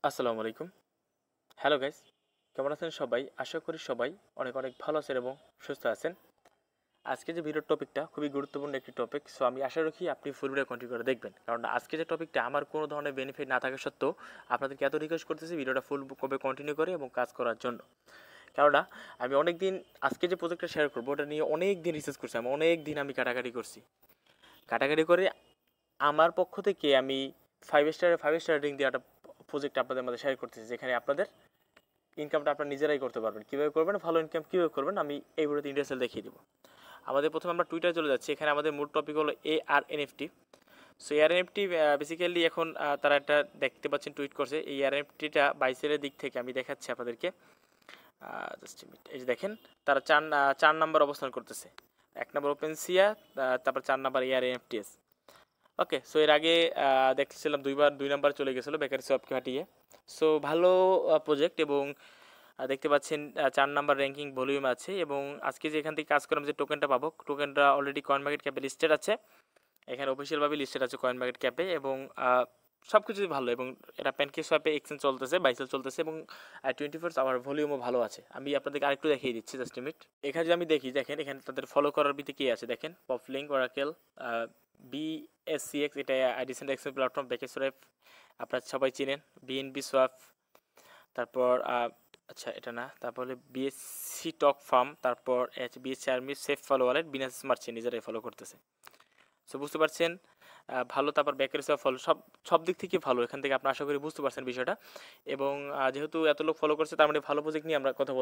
আসসালামু আলাইকুম। Hello guys, কেমন আছেন সবাই? আশা করি সবাই অনেক অনেক ভালো আছেন এবং সুস্থ আছেন। আজকে যে ভিডিওর টপিকটা খুবই গুরুত্বপূর্ণ একটি টপিক। সো আমি আশা রাখি আপনি ফুল ভিডিও কন্টিনিউ করে দেখবেন। কারণ আজকে যে টপিকটা আমার কোনো ধরনের বেনিফিট না থাকা সত্ত্বেও আপনাদেরকে এত রিকোয়েস্ট করতেছি ভিডিওটা ফুল কবে কন্টিনিউ করে এবং কাজ করার জন্য। কেননা আমি অনেক দিন আজকে যে প্রজেক্টটা শেয়ার করবো ওটা নিয়ে অনেক দিন রিসার্চ করছি। অনেক দিন আমি কাটাকাটি করছি। কাটাকাটি করে আমার পক্ষ থেকে আমি 5 স্টার রেটিং দিয়ে একটা প্রজেক্ট আপনাদের মধ্যে শেয়ার করতেছি, যেখানে আপনাদের ইনকামটা আপনারা নিজেরাই করতে পারবেন। কীভাবে করবেন, ভালো ইনকাম কীভাবে করবেন, আমি এই ভিডিওতে ইন্টারেস্ট দেখিয়ে দেবো। আমাদের প্রথমে আমরা টুইটারে চলে যাচ্ছি। এখানে আমাদের মূল টপিক হলো ARNFT। সো ARNFT বেসিক্যালি এখন তারা একটা দেখতে পাচ্ছেন টুইট করছে। এই ARNFTটা বাইসেলের দিক থেকে আমি দেখাচ্ছি আপনাদেরকে। জাস্ট মিনিট, এই যে দেখেন তারা চার নাম্বার অবস্থান করতেছে। 1 নম্বর ওপেনসিয়া, তারপর 4 নাম্বার ARNFTS। ওকে, সো এর আগে দেখছিলাম 2 নাম্বার চলে গেছিলো বেকারি শপকে হাঁটিয়ে। সো ভালো প্রজেক্ট এবং দেখতে পাচ্ছেন 4 নাম্বার র্যাঙ্কিং ভলিউম আছে। এবং আজকে যে এখান থেকে কাজ করে আমি যে টোকেনটা পাবো, টোকেনটা অলরেডি কয়েন মার্কেট ক্যাপে লিস্টেড আছে। এখানে অফিসিয়ালভাবে লিস্টেড আছে কয়েন মার্কেট ক্যাপে এবং সব কিছুই ভালো। এবং এটা প্যানকেক শপে এক্সচেঞ্জ চলতেছে, বাইসেল চলতেছে এবং 24 আওয়ার ভলিউমও ভালো আছে। আমি আপনাদেরকে আরেকটু দেখিয়ে দিচ্ছি, জাস্ট মিনিট। এখানে যদি আমি দেখি, দেখেন এখানে তাদের ফলো করার ভিত্তি কী আছে দেখেন। পপলিঙ্ক, ওরাকেল, BSCX, এটা রিসেন্ট এক্সচেঞ্জ প্ল্যাটফর্ম, ব্যাকেজ সোয়াপ আপনারা সবাই চিনেন, BNB সোয়াপ, তারপর আচ্ছা এটা না, তারপরে বিএসসি টক ফার্ম, তারপর BSC army, safe follow wallet, Binance smart chain নিজেরাই ফলো করতেছে। সো বুঝতে পারছেন ভালো। তারপর ব্যাকের সব ফলো সব দিক থেকে ভালো। এখান থেকে আপনি আশা করি বুঝতে পারছেন বিষয়টা। এবং যেহেতু এত লোক ফলো করছে, তার মানে ভালো প্রজেক্ট নিয়ে আমরা কথা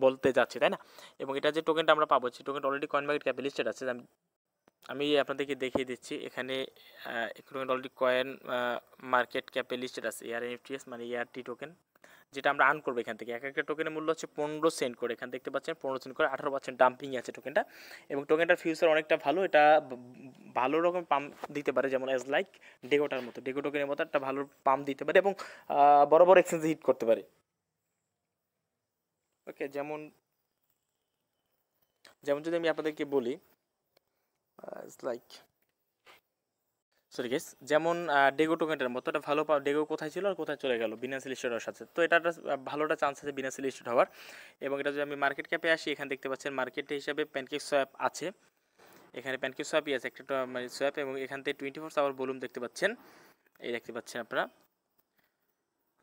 বলতে যাচ্ছি, তাই না? এবং এটা যে টোকেনটা আমরা পাবো, সেই টোকেনটা অলরেডি কয়েন মার্কেট ক্যাপে লিস্টেড আছে। আমি আপনাদেরকে দেখিয়ে দিচ্ছি। এখানে টোকেন অলরেডি কয়েন মার্কেট ক্যাপে লিস্টেড আছে। ARNFTS মানে ART টোকেন, যেটা আমরা আর্ন করবো এখান থেকে। এক একটা টোকেনের মূল্য হচ্ছে 15 সেন্ট করে। এখানে দেখতে পাচ্ছেন 15 সেন্ট করে, 18% ডাম্পিং আছে টোকেনটা। এবং টোকেনটার ফিউচার অনেকটা ভালো। এটা ভালো রকম পাম্প দিতে পারে, যেমন এজ লাইক ডেগোটার মতো, ডেগো টোকেনের মতো একটা ভালো পাম্প দিতে পারে এবং বড় বড় এক্সচেঞ্জে হিট করতে পারে। ওকে, যেমন যদি আমি আপনাদেরকে বলি, লাইক সরি গেস, যেমন ডেগো টোকেনটার মতো একটা ভালো ডেগো কোথায় ছিল আর কোথায় চলে গেল, বিনাস লিস্টেড হওয়ার সাথে। তো এটা ভালোটা চান্স আছে বিনাস লিস্টেড হওয়ার। এবং এটা যদি আমি মার্কেট ক্যাপে আসি, এখানে দেখতে পাচ্ছেন মার্কেটে হিসাবে প্যানকেক সোয়াপ আছে। এখানে প্যানকেক সোয়াপই আছে একটা মানে সোয়াপ। এবং এখান থেকে 24 আওয়ার ভলিউম দেখতে পাচ্ছেন। এই দেখতে পাচ্ছেন আপনারা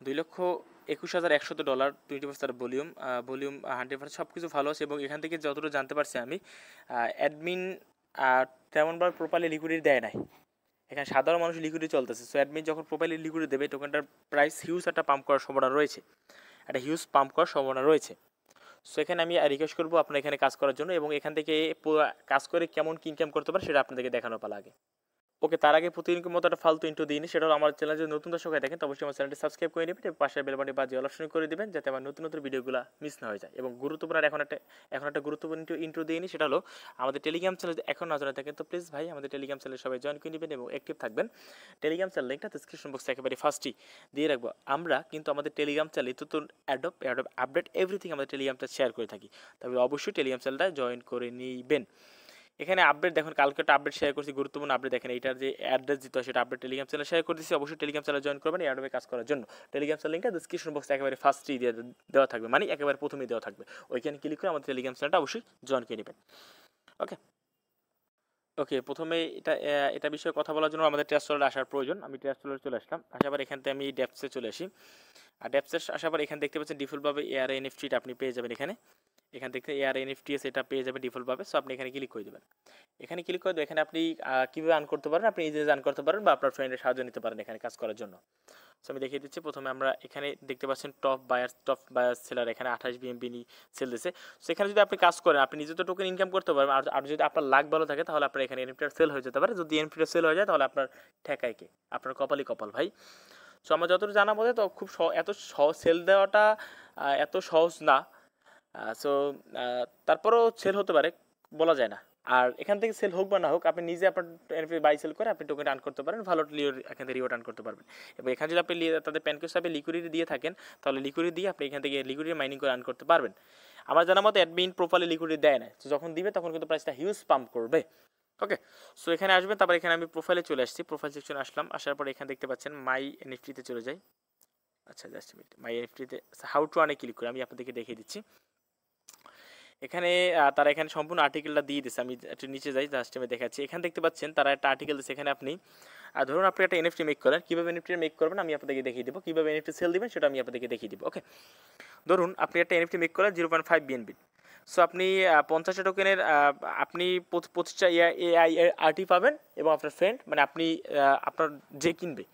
$2,21,100, 24 ভলিউম 100%, সব কিছু ভালো আছে। এবং এখান থেকে যতটুকু জানতে পারছি আমি, অ্যাডমিন তেমনভাবে প্রপারলি লিকুইডিটি দেয় নাই। এখানে সাধারণ মানুষ লিকুইডিটি চলতেছে। সো অ্যাডমিন যখন প্রোফাইলে লিকুইডিটি দেবে, টোকেনটার প্রাইস হিউজ একটা পাম্প করার সম্ভাবনা রয়েছে। সো এখানে আমি রিকোয়েস্ট করবো আপনার এখানে কাজ করার জন্য। এবং এখান থেকে কাজ করে কেমন কি ইনকাম করতে পারে সেটা আপনাদেরকে দেখানো পালা আগে। ওকে, তার আগে প্রতিদিনের মতো একটা ফালতু ইন্ট্রো দিইনি। সেটা হলো, আমার চ্যানেল যদি নতুন দর্শক হয়ে থাকেন তো অবশ্যই আমার চ্যানেলটি সাবস্ক্রাইব করে নেবেন এবং পাশের বেল বাটনে বাজিয়ে অল অপশন করে দেবেন, যাতে আমার নতুন ভিডিওগুলো মিস না হয়ে যায়। এবং গুরুত্বপূর্ণ এখন একটা গুরুত্বপূর্ণ ইন্ট্রো দিইনি। সেটা হলো, আমাদের টেলিগ্রাম চ্যানেল এখন না জানা থাকেন তো প্লিজ ভাই আমাদের টেলিগ্রাম চ্যানেলে সবাই জয়েন করে নেবেন এবং অ্যাক্টিভ থাকবেন। টেলিগ্রাম চ্যানেল লিঙ্কটা ডিসক্রিপশন বক্সে একেবারে ফার্স্টই দিয়ে রাখবো। আমরা কিন্তু আমাদের টেলিগ্রাম চ্যানেলে এয়ারড্রপ আপডেট এভরিথিং আমাদের টেলিগ্রামটা শেয়ার করে থাকি। তবে অবশ্যই টেলিগ্রাম চ্যানেলটা জয়েন করে নেবেন। এখানে আপডেট দেখুন, কালকে একটা আপডেট শেয়ার করছি, গুরুত্বপূর্ণ আপডেট। দেখেন এইটার যে অ্যাড্রেস দিতে হয় সেটা আপডেট টেলিগ্রাম চ্যানেলে শেয়ার করে দিচ্ছি। অবশ্যই টেলিগ্রাম চ্যানেলে জয়েন করবেন এয়ারড্রপে কাজ করার জন্য। টেলিগ্রাম চ্যানেল লিঙ্কটা ডিসক্রিপশন বক্সে একেবারে ফার্স্টই দেওয়া থাকবে, মানে একেবারে প্রথমেই দেওয়া থাকবে। ওইখানে ক্লিক করে আমাদের টেলিগ্রাম চ্যানেলটা অবশ্যই জয়েন করে নেবেন। ওকে, প্রথমে এটা বিষয়ে কথা বলার জন্য আমাদের ট্রাস্ট ওয়ালেটে আসার প্রয়োজন। আমি ট্রাস্ট ওয়ালেটে চলে আসলাম। আসার পর এখান থেকে আমি ডেপসে চলে আসি। আর ডেপসে আসার পর এখানে দেখতে পাচ্ছেন ডিফল্টভাবে ARNFTটা আপনি পেয়ে যাবেন। এখান থেকে ARNFTS এটা পেয়ে যাবে ডিফল্টভাবে। সো আপনি এখানে ক্লিক করে দেবেন। এখানে ক্লিক করে এখানে আপনি কীভাবে আর্ন করতে পারেন, আপনি নিজে আর্ন করতে পারেন বা আপনার ফ্রেন্ডের সাহায্য নিতে পারেন এখানে কাজ করার জন্য। সো আমি দেখিয়ে দিচ্ছি। প্রথমে আমরা এখানে দেখতে পাচ্ছেন টপ বায়ার সেলার, এখানে 28 BNB সেল দিচ্ছে। সো এখানে যদি আপনি কাজ করেন, আপনি নিজে তো টোকেন ইনকাম করতে পারবেন। আর যদি আপনার লাক ভালো থাকে তাহলে আপনার এখানে এনএফটিটা সেল হয়ে যেতে পারে। যদি এনএফটিটা সেল হয়ে যায় তাহলে আপনার ঠেকায় কে, আপনার কপালই কপাল ভাই। সো আমার যতটুকু জানা বোধে তো খুব এত সেল দেওয়াটা এত সহজ না। সো তারপরেও সেল হতে পারে, বলা যায় না। আর এখান থেকে সেল হোক বা না হোক, আপনি নিজে আপনার এনএফটি বাই সেল করে আপনি টোকেন আর্ন করতে পারেন, ভালো এখান থেকে রিওয়ার্ড আর্ন করতে পারবেন। এবং এখানে যদি আপনি তাদের প্যানকেক হিসাবে লিকুইডিটি দিয়ে থাকেন, তাহলে লিকুইডিটি দিয়ে আপনি এখান থেকে লিকুইডিটি মাইনিং করে আর্ন করতে পারবেন। আমার জানা মতো অ্যাডমিন প্রপারলি লিকুইডিটি দেয় না, তো যখন দিবে তখন কিন্তু প্রাইসটা হিউজ পাম্প করবে। ওকে, সো এখানে আসবেন। তারপর এখানে আমি প্রোফাইলে চলে আসছি, প্রোফাইল সেকশনে আসলাম। আসার পর এখানে দেখতে পাচ্ছেন মাই এনএফটিতে চলে যাই। আচ্ছা জাস্ট মিনিট, মাই এনএফটিতে হাউ টু আর্নে ক্লিক করে আমি আপনাদেরকে দেখিয়ে দিচ্ছি। এখানে তারা এখানে সম্পূর্ণ আর্টিকেলটা দিয়ে দিচ্ছে। আমি একটু নিচে যাই, জাস্ট আমি দেখাচ্ছি। এখানে দেখতে পাচ্ছেন তারা একটা আর্টিকেল দিচ্ছে। এখানে আপনি ধরুন আপনি একটা এনএফটি মেক করেন, কীভাবে এনএফটি মেক করবেন আমি আপনাদেরকে দেখিয়ে দেবো, কীভাবে এনএফটি সেল দিবেন সেটা আমি আপনাদেরকে দেখিয়ে দেবো। ওকে, ধরুন আপনি একটা এনএফটি মেক করেন 0.5 বিএনবি। সো আপনি 50টা টোকেনের আপনি 25টা আরটি পাবেন এবং আপনার ফ্রেন্ড মানে আপনি আপনার যে কিনবে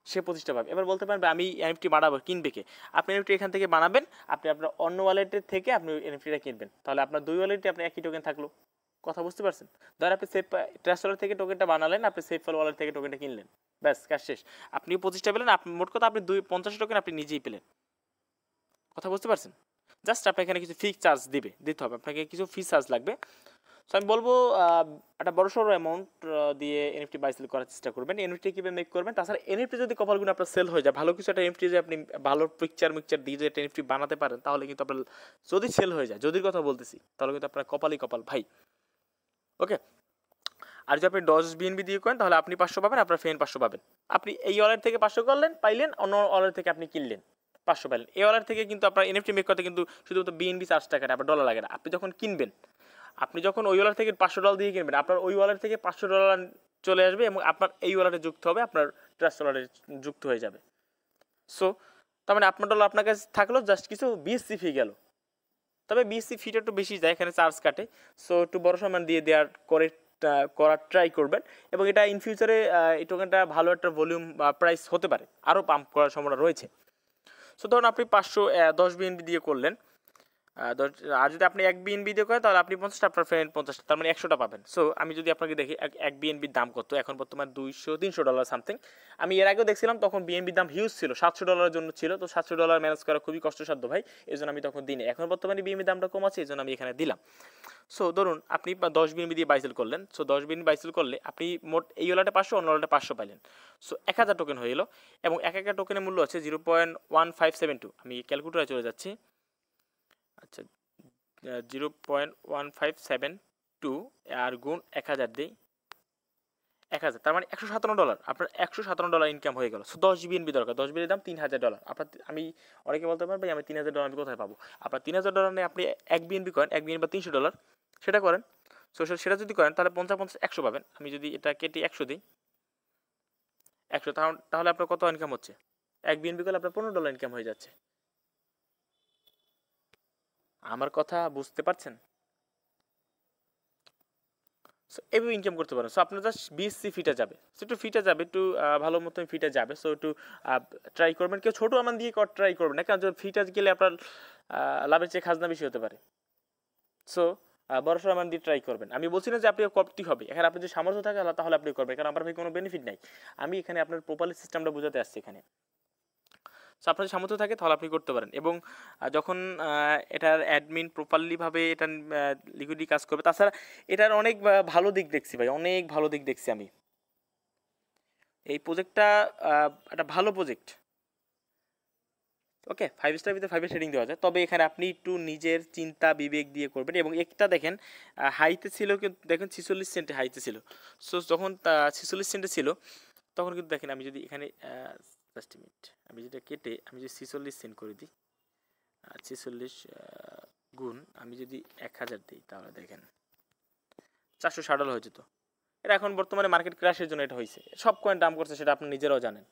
সে 25টা পাবে। এবার বলতে পারবে আমি এনএফটি বানাবো, কিনবে কে? আপনি এনএফটি এখান থেকে বানাবেন, আপনি আপনার অন্য ওয়ালেটের থেকে আপনি এনএফটিটা কিনবেন, তাহলে আপনার দুই ওয়ালেটে আপনি একই টোকেন থাকলো। কথা বুঝতে পারছেন? ধর আপনি সেফ ট্রাস্ট ওয়ালেট থেকে টোকেনটা বানালেন, আপনি সেফ ওয়ালেট থেকে টোকেনটা কিনলেন, ব্যাস কাজ শেষ। আপনি 25টা পেলেন, আপনি মোট কথা আপনি 50 টোকেন আপনি নিজেই পেলেন। কথা বুঝতে পারছেন? জাস্ট আপনাকে এখানে কিছু ফি চার্জ দিতে হবে, আপনাকে কিছু ফি চার্জ লাগবে। সো আমি বলবো একটা বড়সড় অ্যামাউন্ট দিয়ে এনএফটি বাই সেল করার চেষ্টা করবেন। এনএফটি কীভাবে মেক করবেন? তাছাড়া এনএফটি যদি কপালগুলো আপনার সেল হয়ে যায়, ভালো কিছু একটা এনএফটি যে আপনি ভালো মিক্সচার দিয়ে যে একটা এনএফটি বানাতে পারেন, তাহলে কিন্তু আপনার যদি সেল হয়ে যায়, যদির কথা বলতেছি, তাহলে কিন্তু আপনার কপালই কপাল ভাই। ওকে, আর যদি আপনি 10 বিএনবি দিয়ে করেন তাহলে আপনি 500 পাবেন, আপনার ফ্রেন্ড 500 পাবেন। আপনি এই ওয়ালেট থেকে 500 করলেন, পাইলেন, অন্য ওয়ালেট থেকে আপনি কিনলেন, 500 পাইলেন। এই ওয়ালেট থেকে কিন্তু আপনার এনএফটি মেক করতে কিন্তু শুধুমাত্র বিএনবি চার্জ টাকা, আপনার ডলার লাগে না। আপনি যখন কিনবেন, আপনি যখন ওই ওয়ালেট থেকে $500 দিয়ে কিনবেন, আপনার ওই ওয়ালেট থেকে $500 চলে আসবে এবং আপনার এই ওয়ালেটে যুক্ত হবে, আপনার ট্রাস্ট ওয়ালেটে যুক্ত হয়ে যাবে। সো তার মানে আপনার ডলার আপনার কাছে থাকলো, জাস্ট কিছু বিএসসি ফি গেল। তবে বিএসসি ফিটা একটু বেশি যায়, এখানে চার্জ কাটে। সো একটু বড় সমান দিয়ে করার ট্রাই করবেন এবং এটা ইন ফিউচারে এই টোকেনটা ভালো একটা ভলিউম বা প্রাইস হতে পারে, আরও পাম্প করার সম্ভাবনা রয়েছে। সো ধরুন আপনি 510 বিএনবি দিয়ে করলেন, আর যদি আপনি 1 বিএনবি দিয়ে করেন তাহলে আপনি 50টা, আপনার ফ্রেন্ড 50টা, তার মানে 100টা পাবেন। সো আমি যদি আপনাকে দেখি এক বিএনবির দাম কত, এখন বর্তমানে $200-300 সামথিং। আমি এর আগেও দেখছিলাম, তখন বিএনবির দাম হিউজ ছিল, $700 জন্য ছিল। তো $700 ম্যানেজ করা খুবই কষ্টসাধ্য ভাই, এই জন্য আমি তখন দিই না। এখন বর্তমানে বিএনবির দামটা কম আছে, এই জন্য আমি এখানে দিলাম। সো ধরুন আপনি 10 বিএনবি দিয়ে বাইসেল করলেন। সো 10 বিএনবি বাইসেল করলে আপনি মোট এই ওয়ালেটে 500, অন্য ওয়ালেটে 500 পাইলেন। সো 1000 টোকেন হয়ে গেলো এবং এক একটা টোকেনের মূল্য আছে 0.1572। আমি ক্যালকুলেটরে চলে যাচ্ছি। আচ্ছা, 0.1572 আর গুণ 1000 দিই, 1000, তার মানে $157। আপনার $157 ইনকাম হয়ে গেল। সো 10 বিএনবি দরকার, 10 বিএনবির দাম $3000। আপনার আমি অনেকে বলতে পারেন ভাই আমি $3000 আমি কোথায় পাবো? আপনার $3000 নিয়ে আপনি 1 বিএনবি করেন, 1 বিএনবি বা $300, সেটা করেন। সো সেটা যদি করেন তাহলে 50 100 পাবেন। আমি যদি এটা কেটে 100 দিই, 100, তাহলে আপনার কত ইনকাম হচ্ছে? 1 বিএনবি করলে আপনার $15 ইনকাম হয়ে যাচ্ছে। আমার কথা বুঝতে পারছেন? সো এভাবে ইনকাম করতে পারেন। সো আপনার জাস্ট বিএসসি ফিটা যাবে, সো একটু ফিটা যাবে, একটু ভালো মতন ফিটা যাবে। সো একটু ট্রাই করবেন, কেউ ছোটো আমান দিয়ে ট্রাই করবেন না, কারণ ফিটা গেলে আপনার লাভের চেয়ে খাজনা বেশি হতে পারে। সো বড় সড়ো আমান দিয়ে ট্রাই করবেন। আমি বলছি না যে আপনি করতে হবে, এখানে আপনার যদি সামর্থ্য থাকে তাহলে আপনি করবেন, কারণ আমার ভাই কোনো বেনিফিট নাই। আমি এখানে আপনার প্রপারলি সিস্টেমটা বোঝাতে আসছি এখানে। সো আপনার সামর্থ্য থাকে তাহলে আপনি করতে পারেন এবং যখন এটার অ্যাডমিন প্রপারলিভাবে এটা লিকুইডিটি কাজ করবে। তাছাড়া এটার অনেক ভালো দিক দেখছি ভাই, অনেক ভালো দিক দেখছি আমি। এই প্রজেক্টটা একটা ভালো প্রজেক্ট। ওকে, 5 স্টার ভিতরে 5 রেটিং দেওয়া যায়, তবে এখানে আপনি একটু নিজের চিন্তা বিবেক দিয়ে করবেন। এবং একটা দেখেন হাইতে ছিল, কিন্তু দেখেন 46 সেন্টে হাইতে ছিল। সো যখন 46 সেন্টে ছিল তখন কিন্তু দেখেন, আমি যদি এখানে জাস্ট মিনিট, আমি যেটা কেটে আমি যদি 46 সেন্ট করে দিই, 46 গুণ আমি যদি 1000 দিই, তাহলে দেখেন $460 হয়ে যেত। এটা এখন বর্তমানে মার্কেট ক্র্যাশের জন্য এটা হয়েছে, সব কয়েন দাম করছে, সেটা আপনি নিজেরাও জানেন।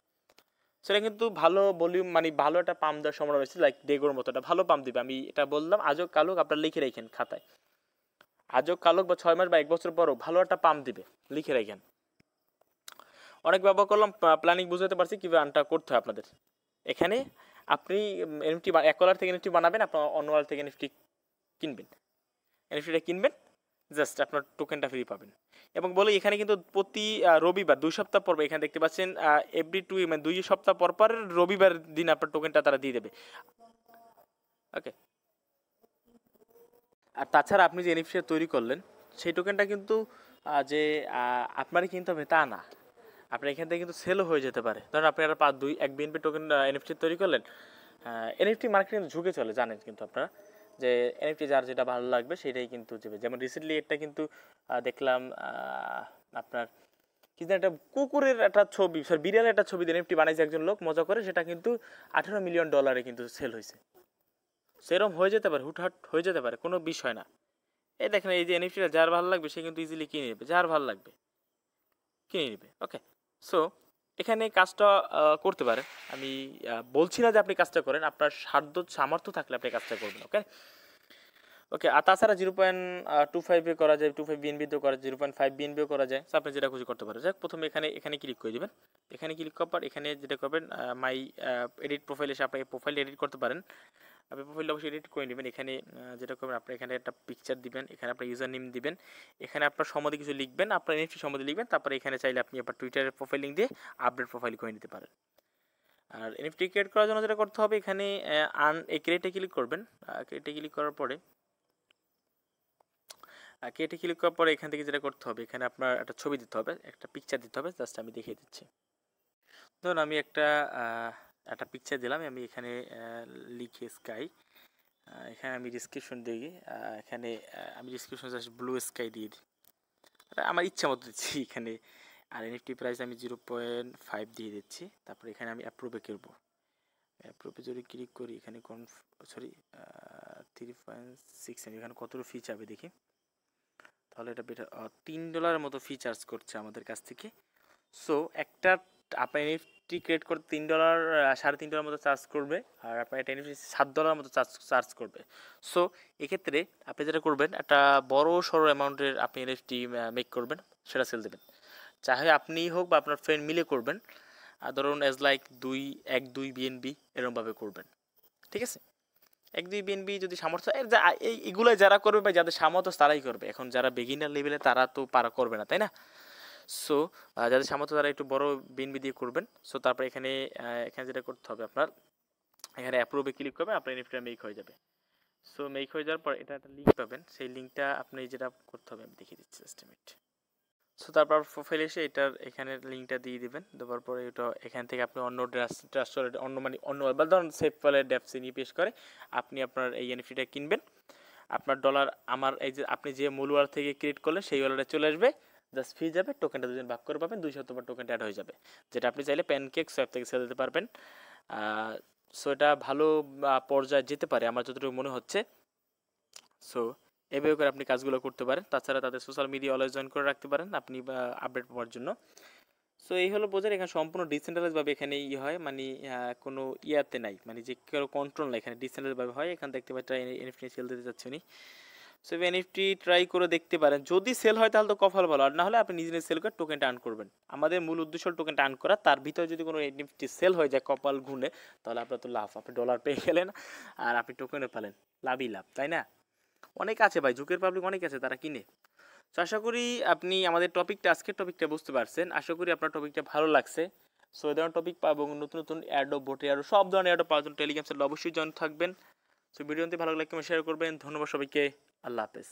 সেটা কিন্তু ভালো ভলিউম, মানে ভালো একটা পাম্প দেওয়ার সম্ভাবনা রয়েছে, লাইক ডেগোর মতো একটা ভালো পাম্প দিবে। আমি এটা বললাম, আজও কালুক আপনারা লিখে রাখেন খাতায়, আজও কালুক বা 6 মাস বা 1 বছর পরও ভালো একটা পাম্প দিবে, লিখে রাখেন। অনেক ব্যবহার করলাম, প্ল্যানিং বুঝাতে পারছি কীভাবে আনটা করতে হয় আপনাদের। এখানে আপনি এনএফটি এক ওয়ালেট থেকে এনএফটি বানাবেন, আপনার অন্য ওয়ালেট থেকে এনএফটি কিনবেন, এনএফটিটা কিনবেন, জাস্ট আপনার টোকেনটা ফ্রি পাবেন। এবং বলে এখানে কিন্তু প্রতি রবিবার 2 সপ্তাহ পর, এখানে দেখতে পাচ্ছেন এভরি 2 মানে 2 সপ্তাহ পর পর রবিবার দিন আপনার টোকেনটা তারা দিয়ে দেবে। ওকে, আর তাছাড়া আপনি যে এনএফটি তৈরি করলেন সেই টোকেনটা কিন্তু যে আপনারই কিনতে হবে তা না, আপনার এখান থেকে কিন্তু সেলও হয়ে যেতে পারে। ধরুন আপনি একটা 1 বিএনপি টোকেন এনএফটি তৈরি করলেন, এনএফটি মার্কেটিং ঝুঁকে চলে, জানেন কিন্তু আপনারা যে এনএফটি যার যেটা ভালো লাগবে সেটাই কিন্তু দেবে। যেমন রিসেন্টলি একটা কিন্তু দেখলাম আপনার কিন্তু একটা কুকুরের একটা ছবি, বিড়ালের একটা ছবি দিয়ে এনএফটি বানাইছে একজন লোক মজা করে, সেটা কিন্তু $18 মিলিয়ন কিন্তু সেল হয়েছে। সেরকম হয়ে যেতে পারে, হুটহাট হয়ে যেতে পারে, কোনো বিষয় না। এই দেখেন, এই যে এনএফটিটা যার ভালো লাগবে সে কিন্তু ইজিলি কিনে নেবে, যার ভালো লাগবে কিনে নেবে। ওকে, সো এখানে কাজটা করতে পারেন। আমি বলছি না যে আপনি কাজটা করেন, আপনার সামর্থ্য থাকলে আপনি কাজটা করবেন। ওকে ওকে আর তাছাড়া 0.25 করা যায়, 25 বিএনবিতেও করা যায়, 0.5 বিএনবিও করা যায়। সো আপনি যেটা খুশি করতে পারেন। যাক, প্রথমে এখানে ক্লিক করে দেবেন। এখানে ক্লিক করার পর এখানে যেটা করবেন, মাই এডিট প্রোফাইল এসে আপনি প্রোফাইল এডিট করতে পারেন। আপনি প্রোফাইলটা অবশ্যই এডিট করে নেবেন। এখানে যেটা করবেন, আপনি এখানে একটা পিকচার দিবেন, এখানে আপনার ইউজার নেম দিবেন, এখানে আপনার সম্বন্ধে কিছু লিখবেন, আপনার এনএফটি সম্বন্ধে লিখবেন। তারপরে এখানে চাইলে আপনি আপনার টুইটারের প্রোফাইল লিঙ্ক দিয়ে আপডেট প্রোফাইল করে নিতে পারেন। আর এনএফটি ক্রিয়েট করার জন্য যেটা করতে হবে, এখানে ক্রিয়েটে ক্লিক করবেন। ক্রিয়েটে ক্লিক করার পরে ক্রিয়েটে ক্লিক করার পরে এখান থেকে যেটা করতে হবে, এখানে আপনার একটা ছবি দিতে হবে, একটা পিকচার দিতে হবে। জাস্ট আমি দেখিয়ে দিচ্ছি। ধরুন আমি একটা পিকচার দিলাম, আমি এখানে লিখে স্কাই, এখানে আমি ডিসক্রিপশন দিই, এখানে আমি ডিসক্রিপশন জাস্ট ব্লু স্কাই দিয়ে দিই, আমার ইচ্ছা মতো দিচ্ছি এখানে। আর এনএফটি প্রাইস আমি 0.5 দিয়ে দিচ্ছি। তারপরে এখানে আমি অ্যাপ্রুভে করবো। অ্যাপ্রুভে যদি ক্লিক করি, এখানে 3.6, আমি এখানে কতটা ফি চাবে দেখি। তাহলে এটা বেটার, $3 মতো ফি চার্জ করছে আমাদের কাছ থেকে। সো একটা আপনার এনএফটি ক্রিয়েট করতে $3, $3.5 মতো চার্জ করবে। আর আপনার এটা এনএফটি $7 মতো চার্জ করবে। সো এক্ষেত্রে আপনি যেটা করবেন, একটা বড় সড়ো অ্যামাউন্টের আপনি এনএফটি মেক করবেন, সেটা সেল দেবেন। চাহে আপনিই হোক বা আপনার ফ্রেন্ড মিলে করবেন। আর ধরুন লাইক 1-2 বিএনবি এরকমভাবে করবেন, ঠিক আছে? 1-2 বিএনবি যদি সামর্থ্য, এইগুলো যারা করবে বা যাদের সামর্থ্য তারাই করবে। এখন যারা বিগিনার লেভেলে তারা তো করবে না, তাই না? সো যাদের সামর্থ্য তারা একটু বড় বিএনবি দিয়ে করবেন। সো তারপরে এখানে যেটা করতে হবে, আপনার এখানে অ্যাপ্রুভে ক্লিক করবেন, আপনার এনএফটিটা মেক হয়ে যাবে। সো মেক হয়ে যাওয়ার পর এটা একটা লিঙ্ক পাবেন, সেই লিঙ্কটা আপনি যেটা করতে হবে আমি দেখিয়ে দিচ্ছি এস্টিমেট। সো তারপর প্রোফাইলে এসে এখানে লিঙ্কটা দিয়ে দিবেন। দেওয়ার পরে এটা এখান থেকে আপনি অন্য অন্য বা ধরুন সেফ ওয়ালেট ড্যাপসে নিয়ে পেশ করে আপনি আপনার এই এনএফটিটা কিনবেন। আপনার ডলার আমার এই যে আপনি যে মূল ওয়ালেট থেকে ক্রিয়েট করলেন সেই ওয়ালেটে চলে আসবে, জাস্ট ফি যাবে, টোকেনটা দুজন ভাগ করে পাবেন, 200 টোকেনটা অ্যাড হয়ে যাবে, যেটা আপনি চাইলে প্যানকেক সোয়াপ থেকে সেল দিতে পারবেন। সো এটা ভালো পর্যায়ে যেতে পারে আমার যতটুকু মনে হচ্ছে। সো এভাবে করে আপনি কাজগুলো করতে পারেন। তাছাড়া তাদের সোশ্যাল মিডিয়া অলওয়েজ জয়েন করে রাখতে পারেন আপনি আপডেট পাওয়ার জন্য। সো এই হলো বোঝার, এখানে সম্পূর্ণ ডিসেন্ট্রালাইজভাবে এখানে হয়, মানে কোনো ইয়াতে নাই, মানে যে কেউ কন্ট্রোল নাই, এখানে ডিসেন্ট্রালাইজভাবে হয়। এখানে দেখতে পাচ্ছেন এনএফটি সেল দিতে যাচ্ছে উনি। সো এনএফটি ট্রাই করে দেখতে পারেন, যদি সেল হয় তাহলে তো কপাল ভালো, আর না হলে আপনি নিজে সেল করে টোকেনটা আর্ন করবেন। আমাদের মূল উদ্দেশ্য টোকেনটা আর্ন করা, তার ভিতরে যদি কোনো এনএফটি সেল হয়ে যায় কপাল ঘুরে, তাহলে আপনার তো লাভ, আপনি ডলার পেয়ে গেলেন আর আপনি টোকেনও পেলেন, লাভই লাভ, তাই না? অনেক আছে ভাই, ঝুঁকের পাবলিক অনেক আছে, তারা কিনে। তো আশা করি আপনি আমাদের আজকের টপিকটা বুঝতে পারছেন। আশা করি আপনার টপিকটা ভালো লাগছে। সো এই ধরনের টপিক পাবো, নতুন নতুন অ্যাড্রপ, ভোটে আরও সব ধরনের অ্যাড্রপ পাওয়ার জন্য টেলিগ্রাম চ্যানেলে অবশ্যই জয়েন থাকবেন। সো ভিডিওটি ভালো লাগলে শেয়ার করবেন। ধন্যবাদ সবাইকে, আল্লাহ হাফেজ।